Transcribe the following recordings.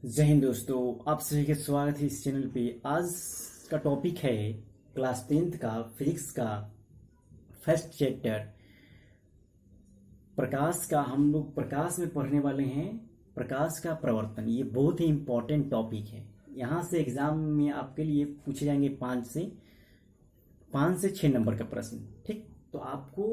जय हिंद दोस्तों, आप सभी का स्वागत है इस चैनल पे। आज का टॉपिक है क्लास 10th का फिजिक्स का फर्स्ट चैप्टर प्रकाश का। हम लोग प्रकाश में पढ़ने वाले हैं प्रकाश का प्रवर्तन। ये बहुत ही इम्पोर्टेंट टॉपिक है। यहाँ से एग्जाम में आपके लिए पूछे जाएंगे 5 से 6 नंबर का प्रश्न। ठीक, तो आपको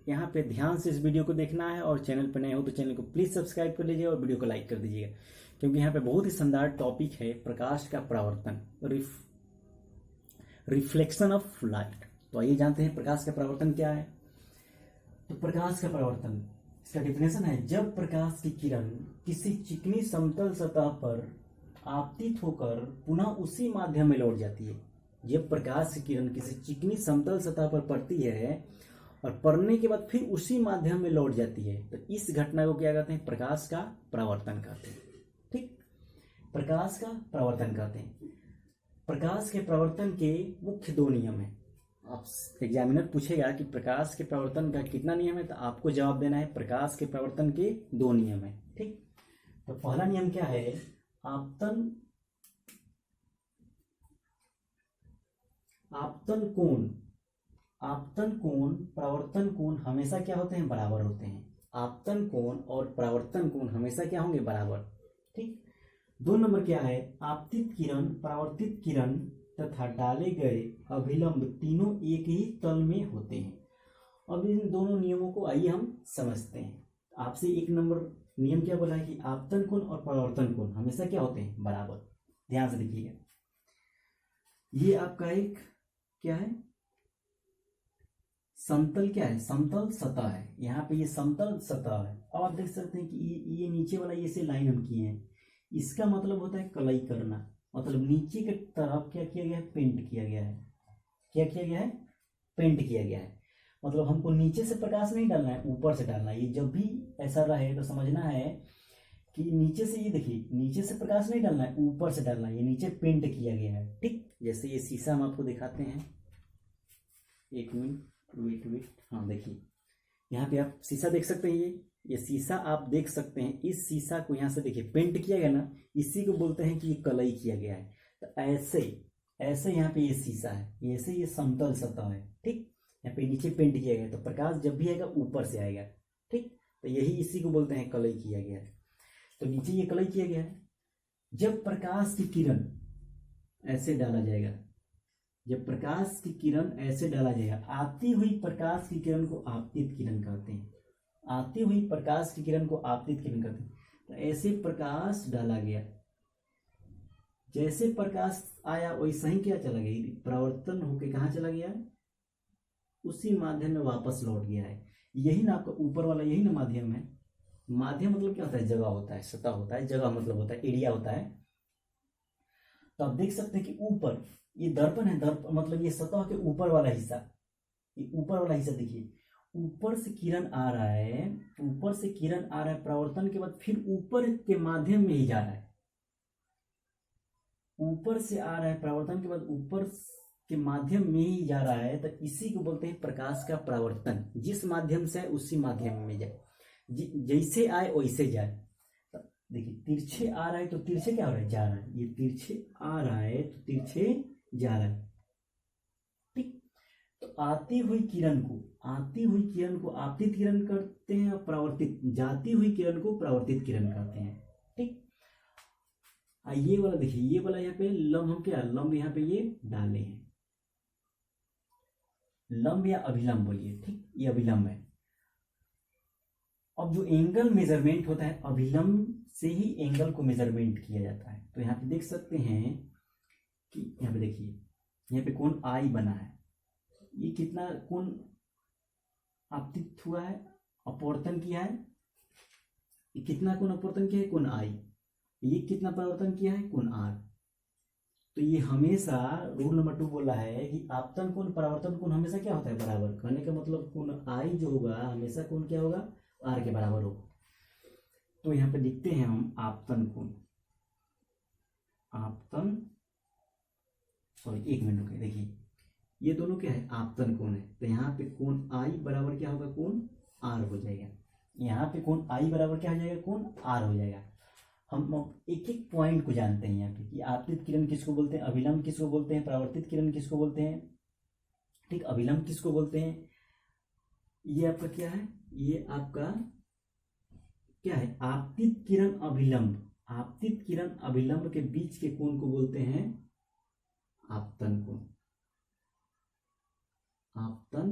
यहाँ पे ध्यान से इस वीडियो को देखना है और चैनल पर नए हो तो चैनल को प्लीज़ सब्सक्राइब कर लीजिए और वीडियो को लाइक कर दीजिएगा, क्योंकि यहाँ पे बहुत ही शानदार टॉपिक है प्रकाश का परावर्तन, रिफ्लेक्शन ऑफ लाइट। तो आइए जानते हैं प्रकाश का परावर्तन क्या है। तो प्रकाश का परावर्तन, इसका डेफिनेशन है जब प्रकाश की किरण किसी चिकनी समतल सतह पर आपतित होकर पुनः उसी माध्यम में लौट जाती है। जब प्रकाश की किरण किसी चिकनी समतल सतह पर पड़ती है और पड़ने के बाद फिर उसी माध्यम में लौट जाती है, तो इस घटना को क्या कहते हैं? प्रकाश का परावर्तन कहते हैं। ठीक, प्रकाश का परावर्तन कहते हैं। प्रकाश के परावर्तन के मुख्य 2 नियम हैं। आप एग्जामिनर पूछेगा कि प्रकाश के परावर्तन का कितना नियम है, तो आपको जवाब देना है प्रकाश के परावर्तन के 2 नियम है। ठीक, तो पहला नियम क्या है? आपतन कोण परावर्तन कोण हमेशा क्या होते हैं? बराबर होते हैं। आपतन कोण और परावर्तन कोण हमेशा क्या होंगे? बराबर। ठीक, 2 नंबर क्या है? आपतित किरण, परावर्तित किरण तथा डाले गए अभिलंब तीनों एक ही तल में होते हैं। अब इन दोनों नियमों को आइए हम समझते हैं। आपसे 1 नंबर नियम क्या बोला है कि आपतन कोण और परावर्तन कोण हमेशा क्या होते हैं? बराबर। ध्यान से देखिएगा, ये आपका एक क्या है? समतल क्या है? समतल सतह है। यहाँ पे ये समतल सतह है। अब आप देख सकते हैं कि ये नीचे वाला ये से लाइन हम किए हैं। इसका मतलब होता है कलई करना, मतलब नीचे की तरफ क्या किया गया है? पेंट किया गया है। क्या किया गया है? पेंट किया गया है। मतलब हमको नीचे से प्रकाश नहीं डालना है, ऊपर से डालना है। ये जब भी ऐसा रहे तो समझना है कि नीचे से, ये देखिए, नीचे से प्रकाश नहीं डालना है, ऊपर से डालना है। ये नीचे पेंट किया गया है। ठीक, जैसे ये शीशा हम आपको दिखाते हैं। 1 मिनट, वेट। हाँ, देखिए यहाँ पे आप शीशा देख सकते हैं। ये शीशा आप देख सकते हैं। इस शीशा को यहाँ से देखिए पेंट किया गया ना, इसी को बोलते हैं कि ये कलई किया गया है। तो ऐसे ऐसे यहाँ पे ये शीशा है, ऐसे ये समतल सतह है। ठीक, यहाँ पे नीचे पेंट किया गया है, तो प्रकाश जब भी आएगा ऊपर से आएगा। ठीक, तो यही इसी को बोलते हैं कलई किया गया है। तो नीचे ये कलई किया गया है। जब प्रकाश की किरण ऐसे डाला जाएगा, जब प्रकाश की किरण ऐसे डाला जाएगा, आती हुई प्रकाश की किरण को आपतित किरण कहते हैं। आती हुई प्रकाश की किरण को आपतित किरण कहते हैं। तो ऐसे प्रकाश डाला गया, जैसे प्रकाश आया वैसा ही क्या चला गया? परावर्तन होके कहाँ चला गया? उसी माध्यम में वापस लौट गया है। यही ना आपका ऊपर वाला, यही ना माध्यम है। माध्यम मतलब क्या होता है? जगह होता है, सतह होता है। जगह मतलब होता है एरिया होता है। तो आप देख सकते हैं कि ऊपर ये दर्पण है। दर्पण मतलब ये सतह के ऊपर वाला हिस्सा, ये ऊपर वाला हिस्सा देखिए, ऊपर से किरण आ रहा है, ऊपर से किरण आ रहा है, परावर्तन के बाद फिर ऊपर के माध्यम में ही जा रहा है। ऊपर से आ रहा है, परावर्तन के बाद ऊपर के माध्यम में ही जा रहा है। तो इसी को बोलते हैं प्रकाश का परावर्तन। जिस माध्यम से उसी माध्यम में जाए, जैसे आए वैसे जाए। तो देखिए, तिरछे आ रहा है तो तिरछे क्या हो रहा है? जा रहा है। ये तिरछे आ रहा है तो तिरछे जा रहा है। ठीक, तो आती हुई किरण को आपतित किरण करते हैं, और परावर्तित, जाती हुई किरण को परावर्तित किरण करते हैं। ठीक, ये वाला देखिए, ये वाला यहाँ पे लंब, हम क्या लंब यहाँ पे ये डाले हैं, लंब या अभिलंब बोलिए। ठीक, ये अभिलंब है। अब जो एंगल मेजरमेंट होता है, अभिलंब से ही एंगल को मेजरमेंट किया जाता है। तो यहाँ पे देख सकते हैं कि यहाँ पे देखिए, यहाँ पे कोण आई बना है। ये कितना कोण आपतित हुआ है, अपवर्तन किया है? ये कितना कोण अपवर्तन किया है? कोण आई। ये कितना परावर्तन किया है? कोण आर। तो ये हमेशा रूल नंबर 2 बोला है कि आपतन कोण परावर्तन कोण हमेशा क्या होता है? बराबर। कहने का मतलब कोण आई जो होगा हमेशा कोण क्या होगा? आर के बराबर होगा। तो यहाँ पे लिखते हैं हम आपतन कोण, सॉरी 1 मिनट रुके, देखिए ये दोनों क्या है? आपतन कोण है। तो यहाँ पे कोण आई बराबर क्या होगा? कोण आर हो जाएगा। यहाँ पे कोण आई बराबर क्या हो जाएगा? कोण आर हो जाएगा। हम एक एक पॉइंट को जानते हैं यहाँ पे कि आपतित किरण किसको बोलते हैं, अभिलंब किसको बोलते हैं, परावर्तित किरण किसको बोलते हैं, ठीक, अभिलंब किसको बोलते हैं। ये आपका क्या है, ये आपका क्या है, आपतित किरण अभिलंब, आपतित किरण अभिलंब के बीच के कोण को बोलते हैं आपतन कोण, आपतन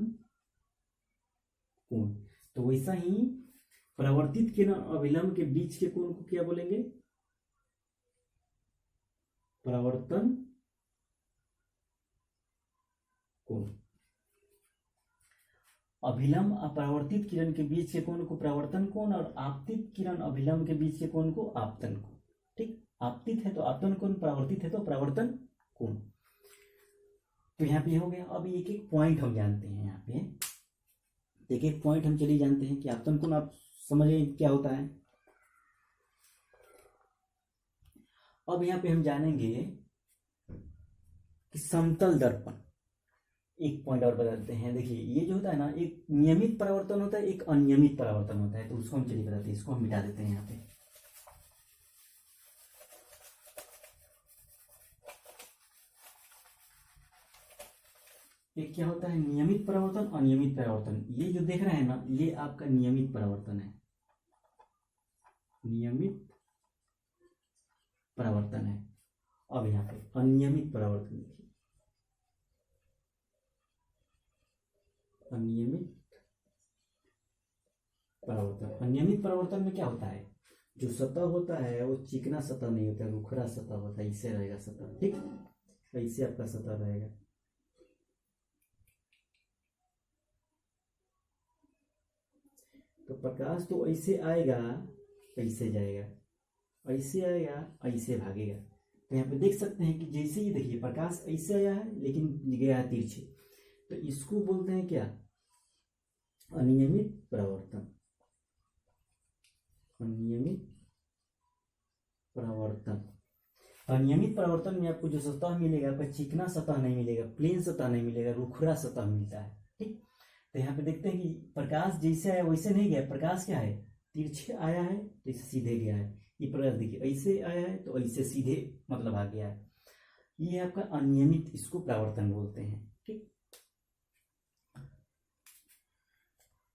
कोण। तो वैसा ही परावर्तित किरण अभिलंब के बीच के कोण को क्या बोलेंगे, परावर्तन कोण। अभिलंब अपरावर्तित किरण के बीच के कोण को परावर्तन कोण और आपतित किरण अभिलंब के बीच के कोण को आपतन कोण, ठीक। आपतित है तो आपतन कोण, परावर्तित है तो परावर्तन कोण। तो यहाँ पे हो गया। अब एक एक पॉइंट हम जानते हैं, यहाँ पे एक एक पॉइंट हम चलिए जानते हैं कि आपतन कोण आप समझिए क्या होता है। अब यहाँ पे हम जानेंगे कि समतल दर्पण, एक पॉइंट और बताते हैं। देखिए ये जो होता है ना, एक नियमित परावर्तन होता है, एक अनियमित परावर्तन होता है। तो उसको हम चलिए बताते हैं, इसको हम मिटा देते हैं यहाँ पे। एक क्या होता है, नियमित परावर्तन, अनियमित परावर्तन। ये जो देख रहे हैं ना, ये आपका नियमित परावर्तन है, नियमित परावर्तन है। अब यहाँ पे अनियमित परावर्तन देखिए, अनियमित परावर्तन। अनियमित परावर्तन में क्या होता है, जो सतह होता है वो चिकना सतह नहीं होता है, रुखरा सतह होता है। इससे रहेगा सतह, ठीक, ऐसे आपका सतह रहेगा। तो प्रकाश तो ऐसे आएगा, ऐसे जाएगा, ऐसे आएगा, ऐसे भागेगा। तो यहाँ पे देख सकते हैं कि जैसे ही देखिए प्रकाश ऐसे आया है लेकिन गया है तिरछे, तो इसको बोलते हैं क्या, अनियमित परावर्तन, अनियमित परावर्तन। अनियमित परावर्तन में आपको जो सतह मिलेगा, आपको चिकना सतह नहीं मिलेगा, प्लेन सतह नहीं मिलेगा, रुखरा सतह मिलता है, ठीक। तो यहाँ पे देखते हैं कि प्रकाश जैसे आया वैसे नहीं गया, प्रकाश क्या है, तिरछे आया है तो इसे सीधे गया है। ये प्रकाश देखिए ऐसे आया है तो ऐसे सीधे मतलब आ गया है। ये आपका अनियमित, इसको परावर्तन बोलते हैं, ठीक।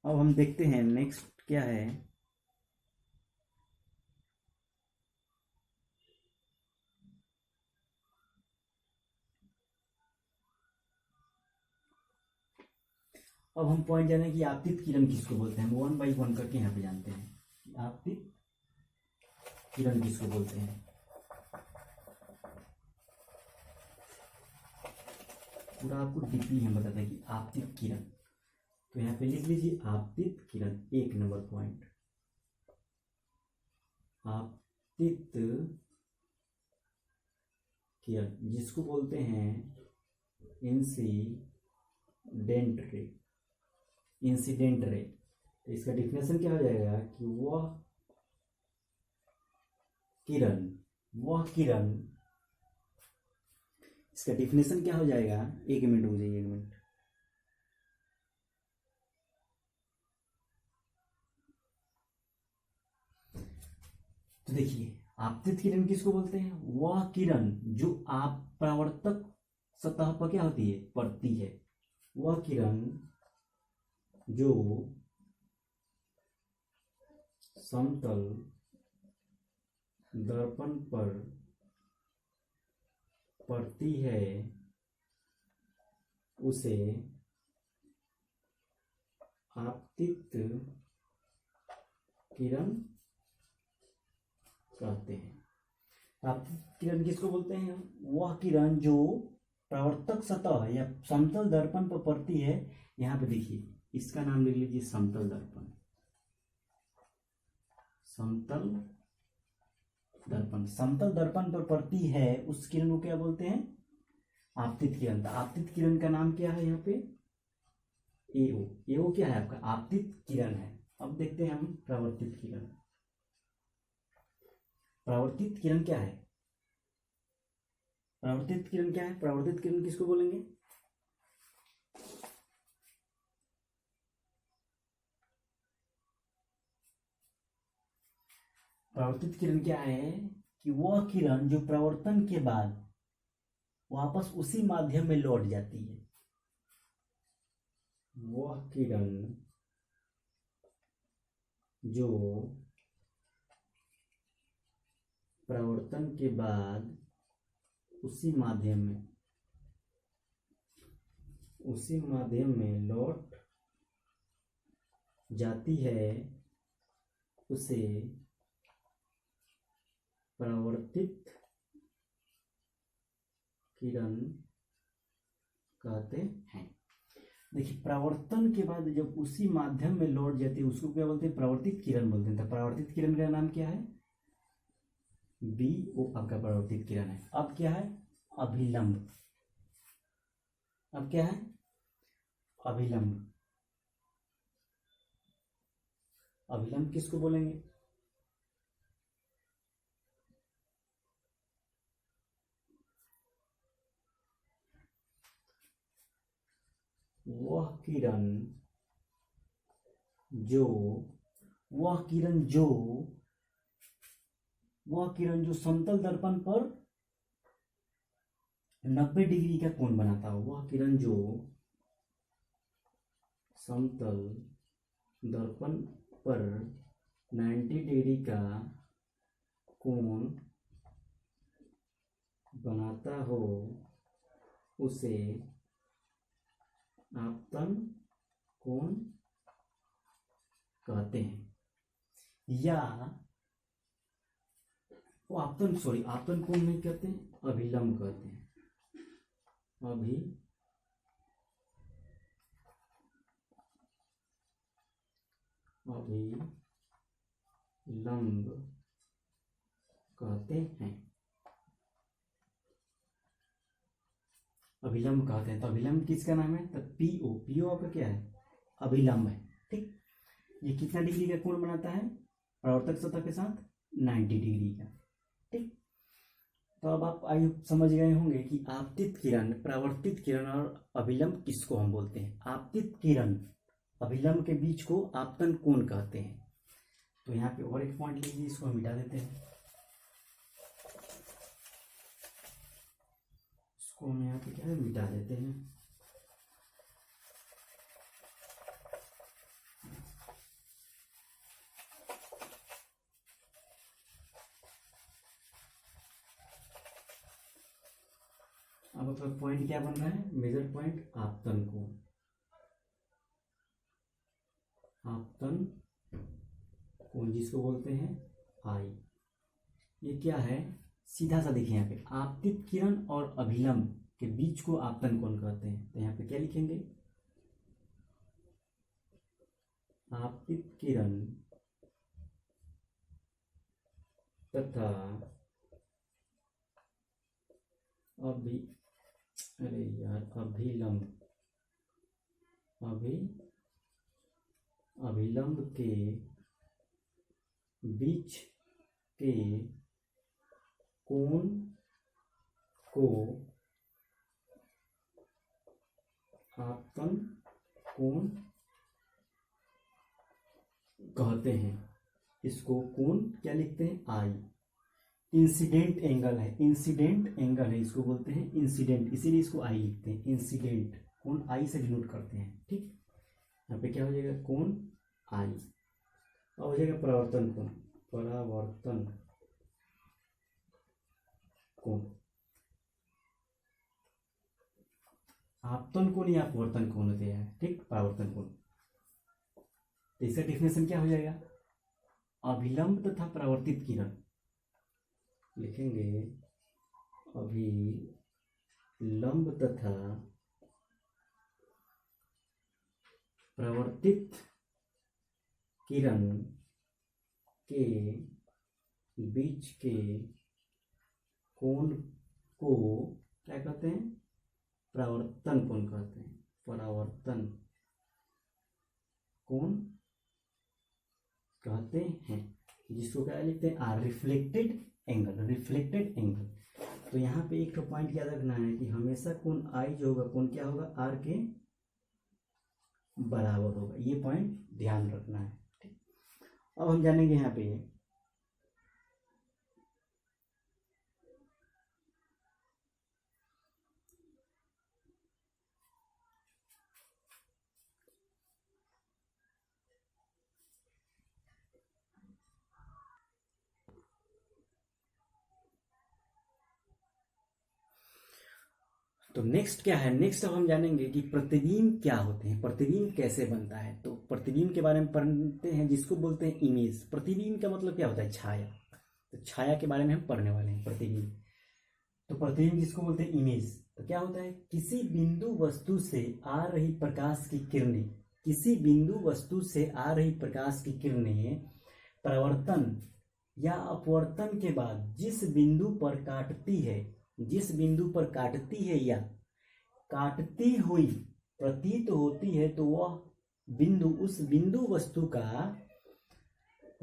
अब हम देखते हैं नेक्स्ट क्या है। अब हम पॉइंट जाने कि आपतित किरण किसको बोलते हैं। वन बाई वन करके यहाँ पे जानते हैं कि आपतित किरण किसको बोलते हैं। पूरा आपको डीपली हम बताते हैं कि आपतित किरण। तो यहाँ पे लिख लीजिए आपतित किरण, एक नंबर पॉइंट, आपतित किरण जिसको बोलते हैं इंसिडेंट रे, इंसिडेंट रे। तो इसका डिफिनेशन क्या हो जाएगा कि वह किरण, इसका डिफिनेशन क्या हो जाएगा, एक मिनट हो जाइए, एक मिनट। तो देखिए आपतित किरण किसको बोलते हैं, वह किरण जो आप परावर्तक सतह पर क्या होती है, पड़ती है। वह किरण जो समतल दर्पण पर पड़ती है उसे आपतित किरण कहते हैं। आपतित किरण किसको बोलते हैं, वह किरण जो परावर्तक सतह या समतल दर्पण पर पड़ती है। यहाँ पे देखिए इसका नाम ले लीजिए समतल दर्पण, समतल दर्पण। समतल दर्पण पर पड़ती है उस किरण को क्या बोलते हैं, आपतित किरण। आपतित किरण का नाम क्या है यहाँ पे, एओ। एओ क्या है आपका, आपतित किरण है। अब देखते हैं हम परावर्तित किरण। परावर्तित किरण क्या है, परावर्तित किरण क्या है, परावर्तित किरण किसको बोलेंगे, परावर्तित किरण क्या है कि वह किरण जो प्रवर्तन के बाद वापस उसी माध्यम में लौट जाती है, वह किरण जो प्रवर्तन के बाद उसी माध्यम में लौट जाती है, उसे परावर्तित किरण कहते हैं। देखिए, परावर्तन के बाद जब उसी माध्यम में लौट जाती है उसको क्या बोलते हैं? परावर्तित किरण बोलते हैं। तो परावर्तित किरण का नाम क्या है? बी ओ आपका परावर्तित किरण है। अब क्या है? अभिलंब। अब क्या है? अभिलंब। अभिलंब किसको बोलेंगे? वह किरण जो समतल दर्पण पर 90 डिग्री का कोण बनाता हो, वह किरण जो समतल दर्पण पर 90 डिग्री का कोण बनाता हो, उसे आपतन कोण कहते हैं। या वो आपतन कोण नहीं कहते हैं, अभिलंब कहते हैं। अभिलंब कहते हैं। अभिलंब कहते हैं। तो अभिलंब किसका नाम है? तो पीओ आपका क्या है? अभिलंब है। ठीक, ये कितना डिग्री का कोण बनाता है परावर्तक सतह के साथ? 90 डिग्री का। ठीक, तो अब आप आई समझ गए होंगे कि आपतित किरण, परावर्तित किरण और अभिलंब किसको हम बोलते हैं। आपतित किरण अभिलंब के बीच को आपतन कोण कहते हैं। तो यहाँ पे और एक पॉइंट लीजिए, इसको हम मिटा देते हैं। इसको हम यहाँ पे क्या है, मिटा देते हैं। अब अपना पॉइंट क्या बन रहा है? मेजर पॉइंट आपतन कोण। आपतन कोण जिसको बोलते हैं आई। ये क्या है? सीधा सा देखिए यहाँ पे, आपतित किरण और अभिलंब के बीच को आपतन कोण कहते हैं। तो यहाँ पे क्या लिखेंगे? आपतित किरण तथा अभिलंब के बीच के कोण को आपतन कोण कहते हैं। इसको कोण क्या लिखते हैं? आई। इंसिडेंट एंगल है, इसको बोलते हैं इंसिडेंट, इसीलिए इसको आई लिखते हैं। इंसिडेंट कोण आई से डिनोट करते हैं। ठीक, यहाँ पे क्या हो जाएगा? कोण आई। अब हो जाएगा परावर्तन कोण। आपतन कोण या अपवर्तन कोण होते हैं। ठीक, परावर्तन कोण। तो इसका डिफिनेशन क्या हो जाएगा? अभिलंब तथा परावर्तित किरण लिखेंगे। अभिलंब तथा परावर्तित किरण के बीच के कोण को क्या कहते हैं? परावर्तन कोण कहते हैं। परावर्तन कोण कहते हैं, जिसको क्या लिखते हैं? आर। Reflected angle. तो यहाँ पे एक तो पॉइंट याद रखना है कि हमेशा कोण आई जो होगा, कोण क्या होगा? आर के बराबर होगा। ये पॉइंट ध्यान रखना है। ठीक, अब हम जानेंगे यहाँ पे तो नेक्स्ट क्या है, नेक्स्ट अब हम जानेंगे कि प्रतिबिंब क्या होते हैं, प्रतिबिंब कैसे बनता है। तो प्रतिबिंब के बारे में पढ़ते हैं, जिसको बोलते हैं इमेज। प्रतिबिंब का मतलब क्या होता है, छाया। तो छाया के बारे में हम पढ़ने वाले हैं, प्रतिबिंब। तो प्रतिबिंब जिसको बोलते हैं इमेज, तो क्या होता है, किसी बिंदु वस्तु से आ रही प्रकाश की किरणें, किसी बिंदु वस्तु से आ रही प्रकाश की किरणें परावर्तन या अपवर्तन के बाद जिस बिंदु पर काटती है, जिस बिंदु पर काटती है या काटती हुई प्रतीत होती है, तो वह बिंदु, उस बिंदु वस्तु का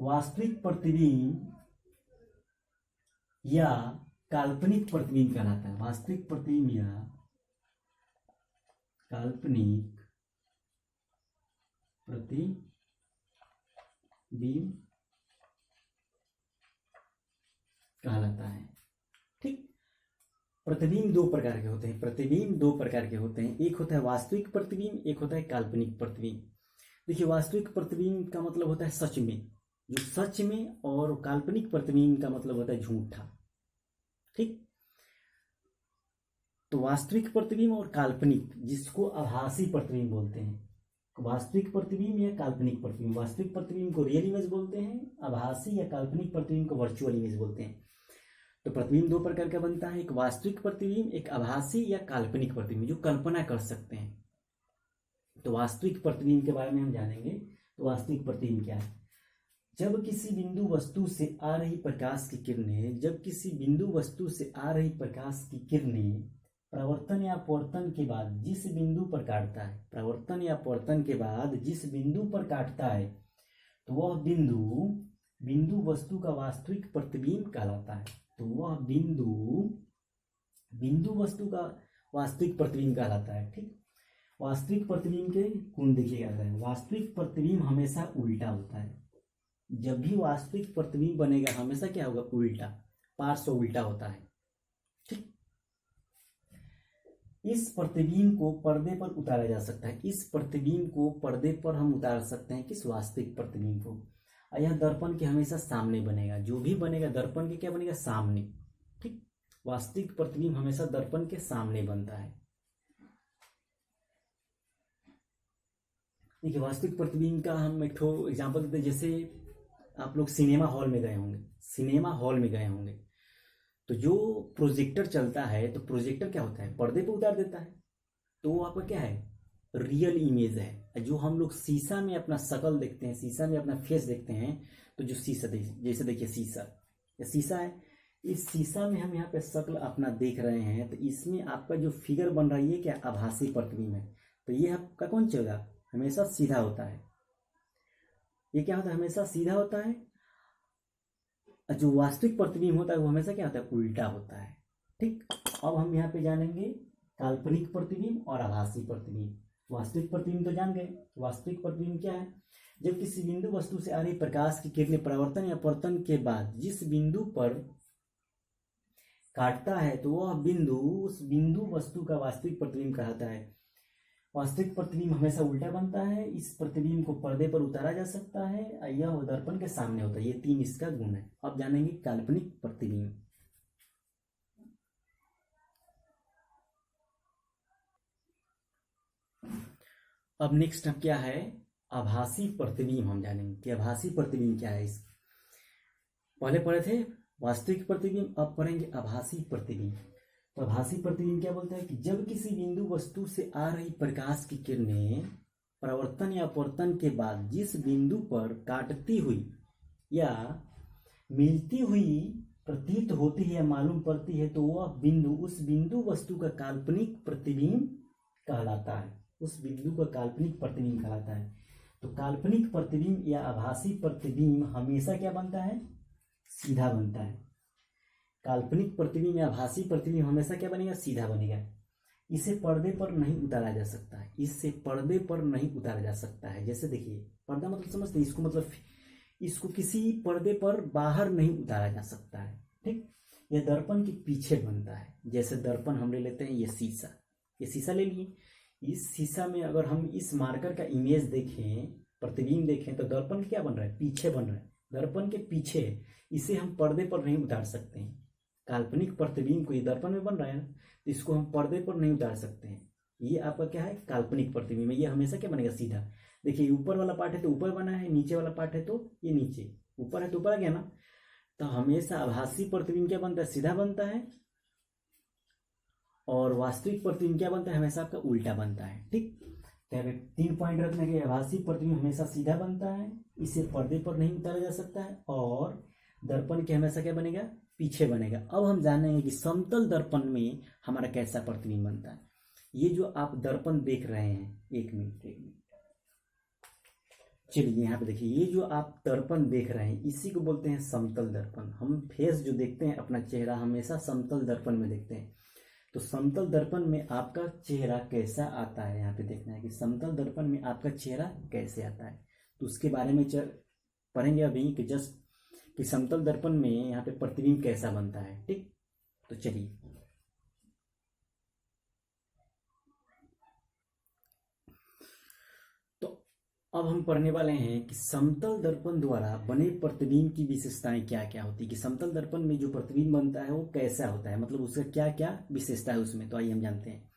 वास्तविक प्रतिबिंब या काल्पनिक प्रतिबिंब कहलाता है। वास्तविक प्रतिबिंब या काल्पनिक प्रतिबिंब कहलाता है। ठीक। प्रतिबिंब दो प्रकार के होते हैं, प्रतिबिंब दो प्रकार के होते हैं, एक होता है वास्तविक प्रतिबिंब, एक होता है काल्पनिक प्रतिबिंब। देखिए, वास्तविक प्रतिबिंब का मतलब होता है सच में, जो सच में, और काल्पनिक प्रतिबिंब का मतलब होता है झूठा। ठीक। तो वास्तविक प्रतिबिंब और काल्पनिक, जिसको आभासी प्रतिबिंब बोलते हैं, वास्तविक प्रतिबिंब या काल्पनिक प्रतिबिंब। वास्तविक प्रतिबिंब को रियल इमेज बोलते हैं, आभासी या काल्पनिक प्रतिबिंब को वर्चुअल इमेज बोलते हैं। तो प्रतिबिंब दो प्रकार का बनता है, एक वास्तविक प्रतिबिंब, एक आभासी या काल्पनिक प्रतिबिंब, जो कल्पना कर सकते हैं। तो वास्तविक प्रतिबिंब के बारे में हम जानेंगे। तो वास्तविक प्रतिबिंब क्या है, जब किसी बिंदु वस्तु से आ रही प्रकाश की किरणें, जब किसी बिंदु वस्तु से आ रही प्रकाश की किरणें प्रवर्तन या अपवर्तन के बाद जिस बिंदु पर काटता है, प्रवर्तन या अपवर्तन के बाद जिस बिंदु पर काटता है, तो वह बिंदु वस्तु का वास्तविक प्रतिबिंब कहलाता है। तो वह बिंदु वस्तु का वास्तविक प्रतिबिंब कहलाता है। ठीक। वास्तविक प्रतिबिंब के गुण देखिएगा, वास्तविक प्रतिबिंब हमेशा उल्टा होता है। जब भी वास्तविक प्रतिबिंब बनेगा, हमेशा क्या होगा, उल्टा, पार्श्व उल्टा होता है। ठीक। इस प्रतिबिंब को पर्दे पर उतारा जा सकता है, इस प्रतिबिंब को पर्दे पर हम उतार सकते हैं, किस वास्तविक प्रतिबिंब को। यह दर्पण के हमेशा सामने बनेगा, जो भी बनेगा दर्पण के क्या बनेगा, सामने। ठीक। वास्तविक प्रतिबिंब हमेशा दर्पण के सामने बनता है। देखिए, वास्तविक प्रतिबिंब का हम एक ठो एग्जाम्पल देते हैं। जैसे आप लोग सिनेमा हॉल में गए होंगे, सिनेमा हॉल में गए होंगे, तो जो प्रोजेक्टर चलता है, तो प्रोजेक्टर क्या होता है, पर्दे पे उतार देता है। तो वो आपका क्या है, रियल इमेज है। जो हम लोग शीशा में अपना शक्ल देखते हैं, शीशा में अपना फेस देखते हैं, तो जो शीशा, जैसे देखिए शीशा, ये शीशा है, इस शीशा में हम यहाँ पे शक्ल अपना देख रहे हैं, तो इसमें आपका जो फिगर बन रही है, क्या आभासी प्रतिबिंब है। तो ये आपका कौन चलेगा, हमेशा सीधा होता है। ये क्या होता है, हमेशा सीधा होता है। जो वास्तविक प्रतिबिंब होता है, वो हमेशा क्या होता है, उल्टा होता है। ठीक। अब हम यहाँ पे जानेंगे काल्पनिक प्रतिबिंब और आभासी प्रतिबिंब। वास्तविक प्रतिबिंब तो जान गए। वास्तविक प्रतिबिंब क्या है, जब किसी बिंदु वस्तु से आ रही प्रकाश की किरणें परावर्तन या अपवर्तन के बाद जिस बिंदु पर काटता है, तो वह बिंदु, उस बिंदु वस्तु का वास्तविक प्रतिबिंब कहलाता है। वास्तविक प्रतिबिंब हमेशा उल्टा बनता है। इस प्रतिबिंब को पर्दे पर उतारा जा सकता है, यह दर्पण के सामने होता है। ये तीन इसका गुण है। अब जानेंगे काल्पनिक प्रतिबिंब। अब नेक्स्ट अब क्या है, आभासी प्रतिबिंब हम जानेंगे कि आभासी प्रतिबिंब क्या है। इस पहले पढ़े थे वास्तविक प्रतिबिंब, अब पढ़ेंगे आभासी प्रतिबिंब। तो आभासी प्रतिबिंब क्या बोलता है कि जब किसी बिंदु वस्तु से आ रही प्रकाश की किरणें परावर्तन या अपवर्तन के बाद जिस बिंदु पर काटती हुई या मिलती हुई प्रतीत होती है या मालूम पड़ती है, तो वह बिंदु, उस बिंदु वस्तु का काल्पनिक प्रतिबिंब कहलाता है। उस बिंदु का काल्पनिक प्रतिबिंब कहलाता है। तो काल्पनिक प्रतिबिंब या आभासी प्रतिबिंब हमेशा क्या बनता है, सीधा बनता है। काल्पनिक प्रतिबिंब या आभासी प्रतिबिंब हमेशा क्या बनेगा, सीधा बनेगा। इसे पर्दे पर नहीं उतारा जा सकता है, इससे पर्दे पर नहीं उतारा जा सकता है। जैसे देखिए, पर्दा मतलब समझते हैं इसको, मतलब इसको किसी पर्दे पर बाहर नहीं उतारा जा सकता है। ठीक। यह दर्पण के पीछे बनता है। जैसे दर्पण हम ले लेते हैं, ये शीशा ले लिए। इस शीशा में अगर हम इस मार्कर का इमेज देखें, प्रतिबिंब देखें, तो दर्पण क्या बन रहा है, पीछे बन रहा है, दर्पण के पीछे। इसे हम पर्दे पर नहीं उतार सकते हैं। काल्पनिक प्रतिबिंब को, ये दर्पण में बन रहा है ना, तो इसको हम पर्दे पर नहीं उतार सकते हैं। ये आपका क्या है, काल्पनिक प्रतिबिंब है। ये हमेशा क्या बनेगा, सीधा। देखिए ऊपर वाला पार्ट है तो ऊपर बना है, नीचे वाला पार्ट है तो ये नीचे, ऊपर है तो ऊपर आ गया ना। तो हमेशा आभासी प्रतिबिंब क्या बनता है, सीधा बनता है, और वास्तविक प्रतिबिंब क्या बनता है, हमेशा आपका उल्टा बनता है। ठीक, तो यहाँ पे 3 पॉइंट रखने के, आभासी प्रतिबिंब हमेशा सीधा बनता है, इसे पर्दे पर नहीं उतारा जा सकता है, और दर्पण के हमेशा क्या बनेगा, पीछे बनेगा। अब हम जानेंगे कि समतल दर्पण में हमारा कैसा प्रतिबिंब बनता है। ये जो आप दर्पण देख रहे हैं, एक मिनट चलिए यहाँ पे देखिए, ये जो आप दर्पण देख रहे हैं इसी को बोलते हैं समतल दर्पण। हम फेस जो देखते हैं अपना चेहरा हमेशा समतल दर्पण में देखते हैं। तो समतल दर्पण में आपका चेहरा कैसा आता है, यहाँ पे देखना है कि समतल दर्पण में आपका चेहरा कैसे आता है। तो उसके बारे में पढ़ेंगे अभी कि जस्ट कि समतल दर्पण में यहाँ पे प्रतिबिंब कैसा बनता है। ठीक, तो चलिए अब हम पढ़ने वाले हैं कि समतल दर्पण द्वारा बने प्रतिबिंब की विशेषताएं क्या क्या होती है, कि समतल दर्पण में जो प्रतिबिंब बनता है वो कैसा होता है, मतलब उसका क्या क्या विशेषता है उसमें। तो आइए हम जानते हैं।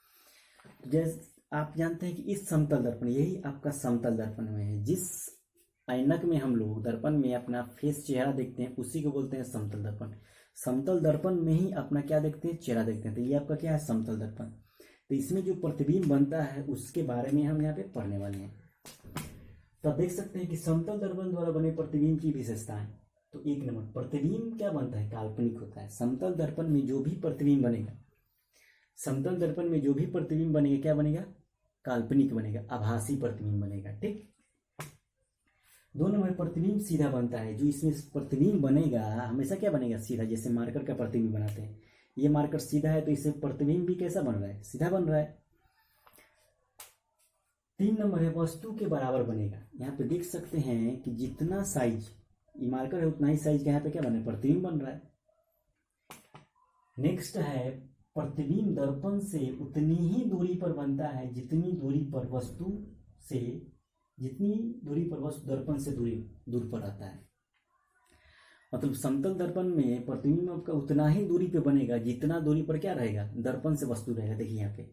तो जैसे आप जानते हैं कि इस समतल दर्पण, यही आपका समतल दर्पण में है, जिस ऐनक में हम लोग दर्पण में अपना फेस चेहरा देखते हैं उसी को बोलते हैं समतल दर्पण। समतल दर्पण में ही अपना क्या देखते हैं, चेहरा देखते हैं। तो ये आपका क्या है, समतल दर्पण। तो इसमें जो प्रतिबिंब बनता है उसके बारे में हम यहाँ पे पढ़ने वाले हैं। तो आप देख सकते हैं कि समतल दर्पण द्वारा बने प्रतिबिंब की विशेषताएं। तो 1 नंबर, प्रतिबिंब क्या बनता है, काल्पनिक होता है। समतल दर्पण में जो भी प्रतिबिंब बनेगा, समतल दर्पण में जो भी प्रतिबिंब बनेगा क्या बनेगा, काल्पनिक बनेगा, आभासी प्रतिबिंब बनेगा। ठीक, 2 नंबर, प्रतिबिंब सीधा बनता है। जो इसमें प्रतिबिंब बनेगा हमेशा क्या बनेगा, सीधा। जैसे मार्कर का प्रतिबिंब बनाते हैं, ये मार्कर सीधा है तो इससे प्रतिबिंब भी कैसा बन रहा है, सीधा बन रहा है। 3 नंबर है, वस्तु के बराबर बनेगा। यहाँ पे देख सकते हैं कि जितना साइज ये मार्कर है उतना ही साइज का यहाँ पे क्या बने, प्रतिबिंब बन रहा है। नेक्स्ट है, प्रतिबिंब दर्पण से उतनी ही दूरी पर बनता है जितनी दूरी पर वस्तु दर्पण से दूर पर आता है। मतलब समतल दर्पण में प्रतिबिंब आपका उतना ही दूरी पे बनेगा जितना दूरी पर क्या रहेगा, दर्पण से वस्तु रहेगा। देखिए यहाँ पे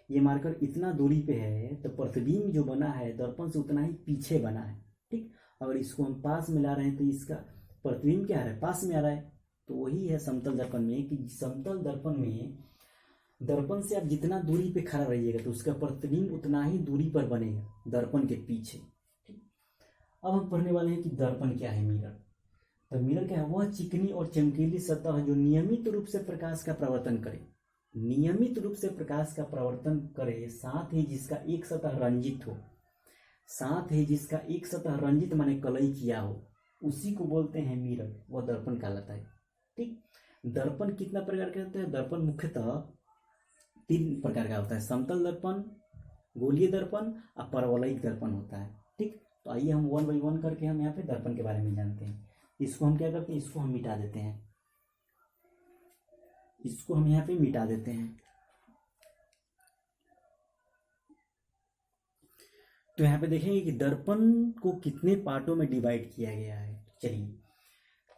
ये मार्कर इतना दूरी पे है तो प्रतिबिंब जो बना है दर्पण से उतना ही पीछे बना है। ठीक, अगर इसको हम पास में ला रहे हैं तो इसका प्रतिबिंब क्या है, पास में आ रहा है। तो वही है समतल दर्पण में, कि समतल दर्पण में दर्पण से आप जितना दूरी पे खड़ा रहिएगा तो उसका प्रतिबिंब उतना ही दूरी पर बनेगा दर्पण के पीछे। ठीक, अब हम पढ़ने वाले हैं कि दर्पण क्या है, मिरर। तो मिरर क्या है, वह चिकनी और चमकीली सतह है जो नियमित रूप से प्रकाश का प्रवर्तन करे, नियमित रूप से प्रकाश का प्रवर्तन करे, साथ ही जिसका एक सतह रंजित हो, साथ ही जिसका एक सतह रंजित माने कलई किया हो, उसी को बोलते हैं मिरर, वह दर्पण कहलाता है। ठीक, दर्पण कितना प्रकार के होते हैं, दर्पण मुख्यतः 3 प्रकार का होता है, समतल दर्पण, गोलीय दर्पण और परवलयिक दर्पण होता है। ठीक, तो आइए हम 1 बाई 1 करके हम यहाँ पे दर्पण के बारे में जानते हैं। इसको हम क्या करते हैं, इसको हम मिटा देते हैं, इसको हम यहाँ पे मिटा देते हैं। तो यहाँ पे देखेंगे कि दर्पण को कितने पार्टों में डिवाइड किया गया है। चलिए,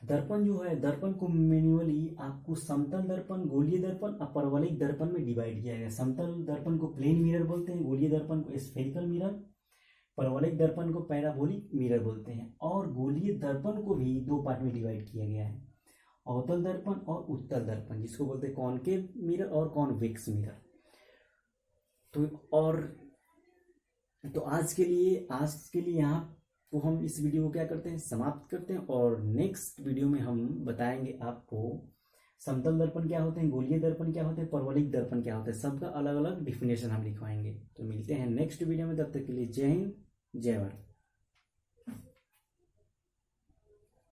दर्पण जो है, दर्पण को मैन्युअली आपको समतल दर्पण, गोलीय दर्पण और परवलयिक दर्पण में डिवाइड किया गया। समतल दर्पण को प्लेन मिरर बोलते हैं, गोलीय दर्पण को स्फेरिकल मिरर, परवलयिक दर्पण को पैराबोलिक मिरर बोलते हैं। और गोलीय दर्पण को भी 2 पार्ट में डिवाइड किया गया है, अवतल दर्पण और उत्तल दर्पण, जिसको बोलते हैं कॉनकेव मिरर और कॉन्वेक्स मिरर। तो आज के लिए यहाँ तो हम इस वीडियो को क्या करते हैं, समाप्त करते हैं, और नेक्स्ट वीडियो में हम बताएंगे आपको समतल दर्पण क्या होते हैं, गोलीय दर्पण क्या होते हैं, परवलयिक दर्पण क्या होते हैं, सबका अलग अलग डिफिनेशन हम लिखवाएंगे। तो मिलते हैं नेक्स्ट वीडियो में, तब तक के लिए जय हिंद, जय भारत।